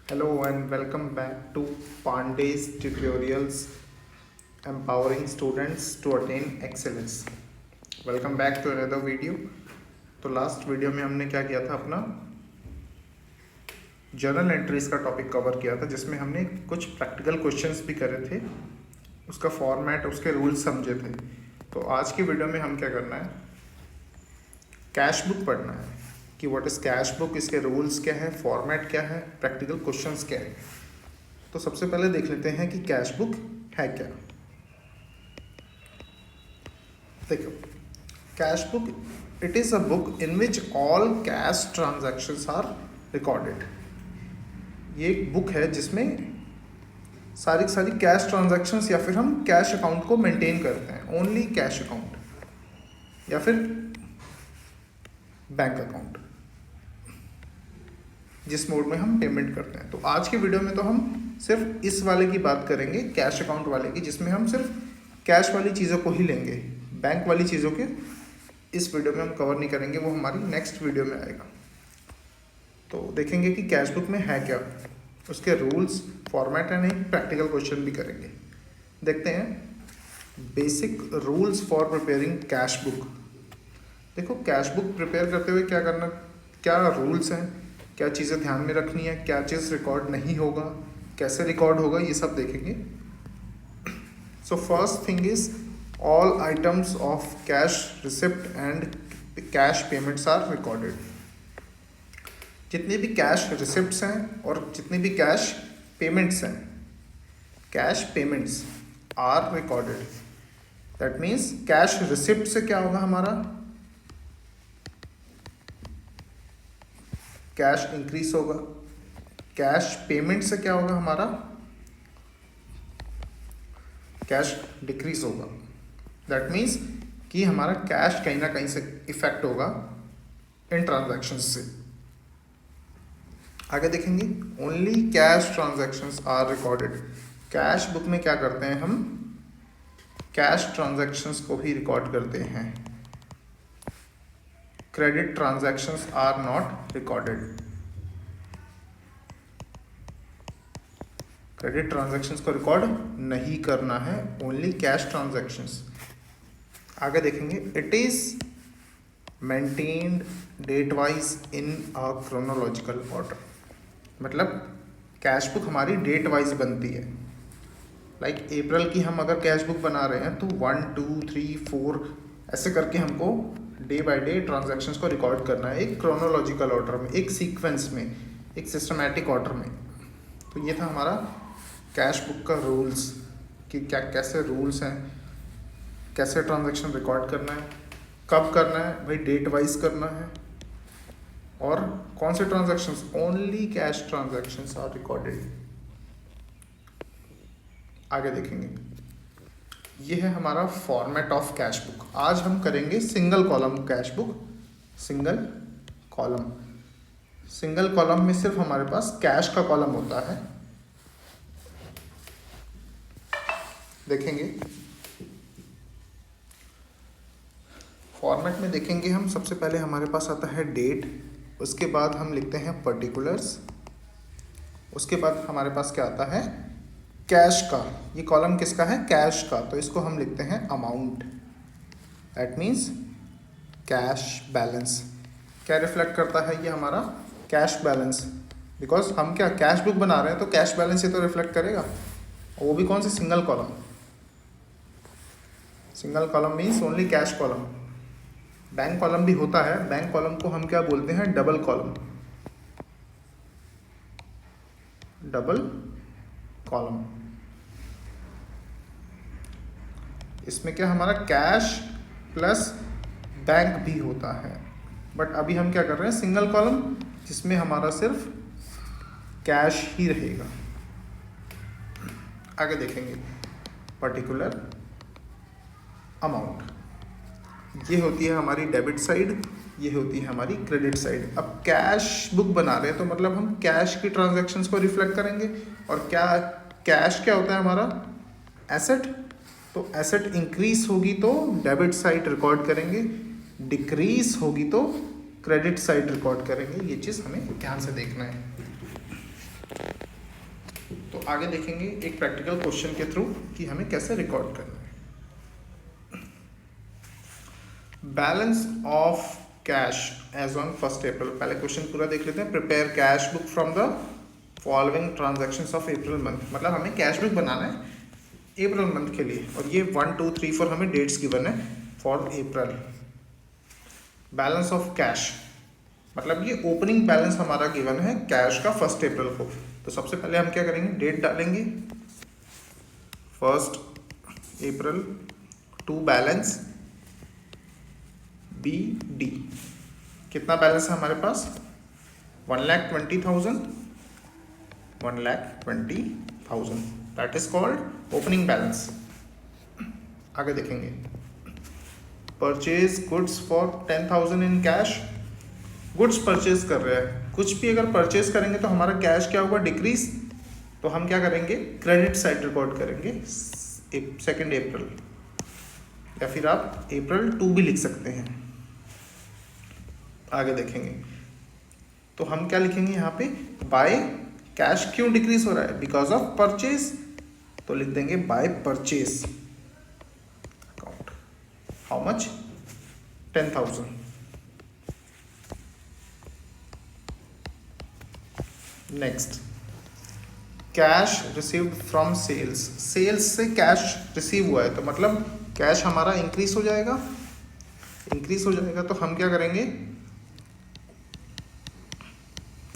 Hello and welcome back to Pandey's tutorials empowering students to attain excellence. Welcome back to another video. तो last video में हमने क्या किया था, अपना जर्नल एंट्रीज का टॉपिक कवर किया था, जिसमें हमने कुछ प्रैक्टिकल क्वेश्चंस भी करे थे, उसका फॉर्मेट, उसके रूल्स समझे थे। तो आज की वीडियो में हम क्या करना है, कैश बुक पढ़ना है कि व्हाट इज़ कैश बुक, इसके रूल्स क्या है, फॉर्मेट क्या है, प्रैक्टिकल क्वेश्चंस क्या है। तो सबसे पहले देख लेते हैं कि कैश बुक है क्या। देखो, cash book it is a book in which all cash transactions are recorded. ये एक बुक है जिसमें सारी कैश ट्रांजैक्शंस या फिर हम कैश अकाउंट को मेंटेन करते हैं, ओनली कैश अकाउंट या फिर बैंक अकाउंट, जिस मोड में हम पेमेंट करते हैं। तो आज की वीडियो में तो हम सिर्फ इस वाले की बात करेंगे, कैश अकाउंट वाले की, जिसमें हम सिर्फ कैश वाली चीज़ों को ही लेंगे, बैंक वाली चीज़ों के इस वीडियो में हम कवर नहीं करेंगे, वो हमारी नेक्स्ट वीडियो में आएगा। तो देखेंगे कि कैश बुक में है क्या, उसके रूल्स, फॉर्मेट है, नहीं प्रैक्टिकल क्वेश्चन भी करेंगे। देखते हैं basic rules for preparing cash book. देखो, कैश बुक प्रिपेयर करते हुए क्या करना, क्या रूल्स हैं, क्या चीज़ें ध्यान में रखनी है, क्या चीज़ रिकॉर्ड नहीं होगा, कैसे रिकॉर्ड होगा, ये सब देखेंगे। So first thing is all items of cash receipt and cash payments are recorded. जितने भी कैश रिसिप्ट्स हैं और जितने भी कैश पेमेंट्स हैं, cash payments are recorded. That means cash receipt से क्या होगा, हमारा कैश इंक्रीज होगा, कैश पेमेंट से क्या होगा, हमारा कैश डिक्रीज होगा। दैट मीन्स कि हमारा कैश कहीं ना कहीं से इफेक्ट होगा इन ट्रांजैक्शंस से। आगे देखेंगे, only cash transactions are recorded. Cash book में क्या करते हैं, हम कैश ट्रांजैक्शंस को ही रिकॉर्ड करते हैं, credit transactions are not recorded. Credit transactions को रिकॉर्ड नहीं करना है, ओनली कैश ट्रांजैक्शंस। आगे देखेंगे, it is maintained date wise in a chronological order. मतलब कैश बुक हमारी डेट वाइज बनती है। लाइक अप्रैल की हम अगर कैश बुक बना रहे हैं तो 1 2 3 4 ऐसे करके हमको डे बाय डे ट्रांजैक्शंस को रिकॉर्ड करना है, एक क्रोनोलॉजिकल ऑर्डर में, एक सीक्वेंस में, एक सिस्टमैटिक ऑर्डर में। तो ये था हमारा कैश बुक का रूल्स कि क्या कैसे रूल्स हैं, कैसे ट्रांजैक्शन रिकॉर्ड करना है, कब करना है, भाई डेट वाइज करना है, और कौन से transactions, only cash transactions are recorded. आगे देखेंगे, ये है हमारा फॉर्मेट ऑफ कैश बुक। आज हम करेंगे single column cash book. Single column, single column में सिर्फ हमारे पास कैश का कॉलम होता है। देखेंगे फॉर्मेट में, देखेंगे हम सबसे पहले हमारे पास आता है डेट, उसके बाद हम लिखते हैं पर्टिकुलर्स, उसके बाद हमारे पास क्या आता है, कैश का। ये कॉलम किसका है, कैश का, तो इसको हम लिखते हैं amount. That means cash balance. क्या रिफ्लेक्ट करता है ये हमारा, कैश बैलेंस, बिकॉज हम क्या कैश बुक बना रहे हैं, तो कैश बैलेंस ये तो रिफ्लेक्ट करेगा, और वो भी कौन सी, single column. Single column means only cash column. Bank column भी होता है, बैंक कॉलम को हम क्या बोलते हैं, डबल कॉलम। डबल कॉलम, इसमें क्या हमारा कैश प्लस बैंक भी होता है, बट अभी हम क्या कर रहे हैं, सिंगल कॉलम, जिसमें हमारा सिर्फ कैश ही रहेगा। आगे देखेंगे, पर्टिकुलर अमाउंट, ये होती है हमारी डेबिट साइड, ये होती है हमारी क्रेडिट साइड। अब कैश बुक बना रहे हैं तो मतलब हम कैश की ट्रांजैक्शंस को रिफ्लेक्ट करेंगे, और क्या कैश क्या होता है हमारा, एसेट। तो एसेट इंक्रीज होगी तो डेबिट साइड रिकॉर्ड करेंगे, डिक्रीज होगी तो क्रेडिट साइड रिकॉर्ड करेंगे। ये चीज़ हमें ध्यान से देखना है। आगे देखेंगे एक प्रैक्टिकल क्वेश्चन के थ्रू कि हमें कैसे रिकॉर्ड करना है। Balance of cash as on 1 April. पहले क्वेश्चन पूरा देख लेते हैं। Prepare cash book from the following transactions of April month. मतलब हमें कैश बुक बनाना है अप्रैल मंथ के लिए, और ये 1 2 3 4 हमें डेट्स गिवन है for April. Balance of cash मतलब ये ओपनिंग बैलेंस हमारा गिवन है कैश का 1 अप्रैल को। तो सबसे पहले हम क्या करेंगे, डेट डालेंगे 1 अप्रैल टू बैलेंस बी डी। कितना बैलेंस है हमारे पास, 1,20,000, 1,20,000, that is called opening balance. आगे देखेंगे, purchase goods for 10,000 in cash. Goods purchase कर रहे हैं, कुछ भी अगर परचेज करेंगे तो हमारा कैश क्या होगा, डिक्रीज। तो हम क्या करेंगे, क्रेडिट साइड रिकॉर्ड करेंगे 2 अप्रैल, या फिर आप अप्रैल 2 भी लिख सकते हैं। आगे देखेंगे तो हम क्या लिखेंगे यहाँ पे, बाय कैश क्यों डिक्रीज हो रहा है, बिकॉज ऑफ परचेज। तो लिख देंगे by purchase account, how much, 10,000। Next, cash received from sales. Sales से कैश रिसीव हुआ है तो मतलब कैश हमारा इंक्रीज हो जाएगा। इंक्रीज हो जाएगा तो हम क्या करेंगे,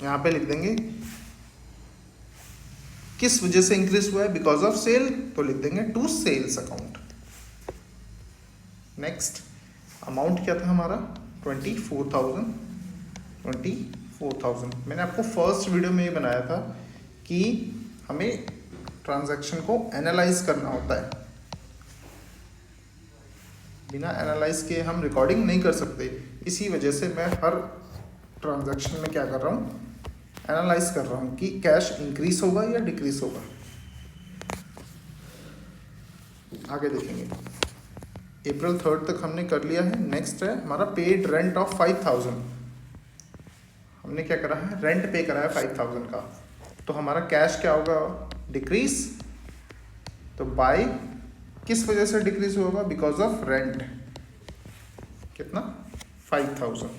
यहाँ पे लिख देंगे किस वजह से इंक्रीज हुआ है, बिकॉज ऑफ सेल। तो लिख देंगे to sales account. Next, amount क्या था हमारा, 24,000। मैंने आपको फर्स्ट वीडियो में ये बनाया था कि हमें ट्रांजैक्शन को एनालाइज करना होता है, बिना एनालाइज के हम रिकॉर्डिंग नहीं कर सकते। इसी वजह से मैं हर ट्रांजैक्शन में क्या कर रहा हूँ, एनालाइज कर रहा हूँ कि कैश इंक्रीज होगा या डिक्रीज होगा। आगे देखेंगे, अप्रैल 3 तक हमने कर लिया है। नेक्स्ट है हमारा पेड रेंट ऑफ 5,000। हमने क्या करा है, रेंट पे करा है 5,000 का। तो हमारा कैश क्या होगा, डिक्रीज। तो बाय किस वजह से डिक्रीज होगा, बिकॉज ऑफ रेंट। कितना, 5,000।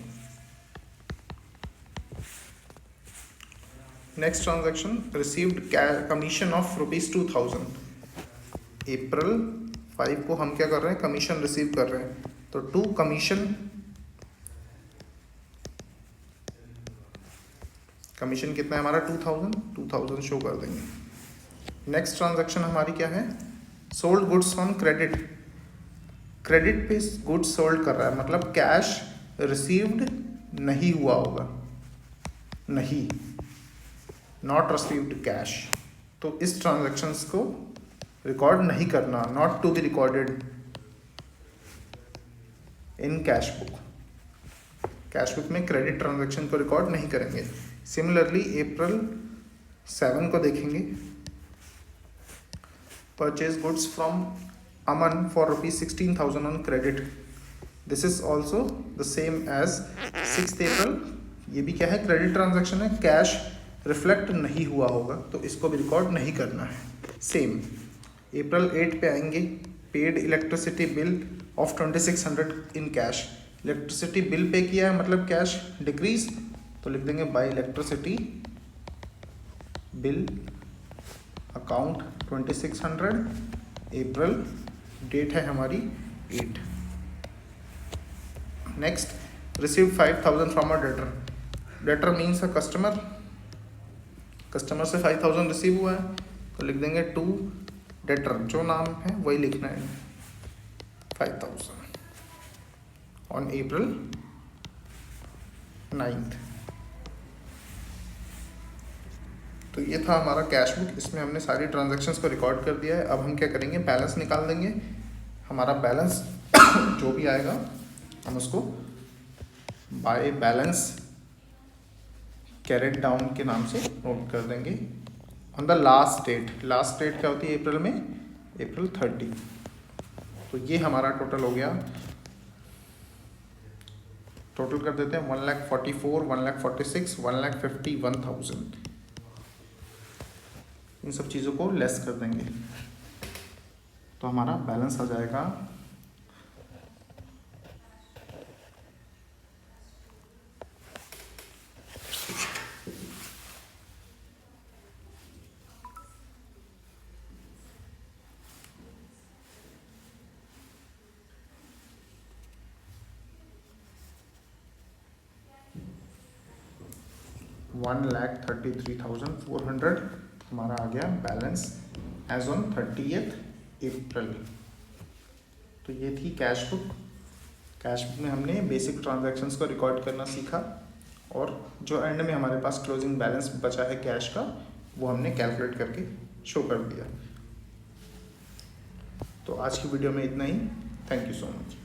Next transaction, received commission of ₹2,000। अप्रैल 5 को हम क्या कर रहे हैं, कमीशन रिसीव कर रहे हैं। तो 2 कमीशन, कमीशन कितना है हमारा, 2,000 शो कर देंगे। नेक्स्ट ट्रांजैक्शन हमारी क्या है, sold goods on credit. Credit पे गुड्स सोल्ड कर रहा है, मतलब कैश रिसीव्ड नहीं हुआ होगा, नहीं, नॉट रिसीव्ड कैश। तो इस ट्रांजैक्शंस को रिकॉर्ड नहीं करना, not to be recorded in cash book. Cash book में क्रेडिट ट्रांजैक्शन को रिकॉर्ड नहीं करेंगे। सिमिलरली अप्रैल 7 को देखेंगे, purchase goods from Aman for ₹16,000 on credit. This is also the same as 6 April. ये भी क्या है, क्रेडिट ट्रांजैक्शन है, कैश रिफ्लेक्ट नहीं हुआ होगा तो इसको भी रिकॉर्ड नहीं करना है। सेम अप्रैल 8 पे आएंगे, paid electricity bill of 2,600 in cash. Electricity bill pay किया है मतलब कैश डिक्रीज। तो लिख देंगे by electricity bill account 2,600 April, date है हमारी 8। Next, receive 5,000 from a debtor. Debtor means a customer, customer से 5,000 रिसीव हुआ है तो लिख देंगे टू डेटर, जो नाम है वही लिखना है, 5,000 ऑन अप्रैल 9। तो ये था हमारा कैश बुक, इसमें हमने सारी ट्रांजैक्शंस को रिकॉर्ड कर दिया है। अब हम क्या करेंगे, बैलेंस निकाल देंगे। हमारा बैलेंस जो भी आएगा हम उसको बाय बैलेंस कैरेट डाउन के नाम से नोट कर देंगे on the last date. Last date क्या होती है अप्रैल में, अप्रैल 30। तो ये हमारा टोटल हो गया, टोटल कर देते हैं 1,44,000, 1,46,000, 1,51,000। इन सब चीज़ों को लेस कर देंगे तो हमारा बैलेंस आ जाएगा 1,33,400 हमारा आ गया बैलेंस एज ऑन 30th अप्रैल। तो ये थी कैश बुक। कैश बुक में हमने बेसिक ट्रांजैक्शंस को रिकॉर्ड करना सीखा और जो एंड में हमारे पास क्लोजिंग बैलेंस बचा है कैश का वो हमने कैलकुलेट करके शो कर दिया। तो आज की वीडियो में इतना ही। Thank you so much.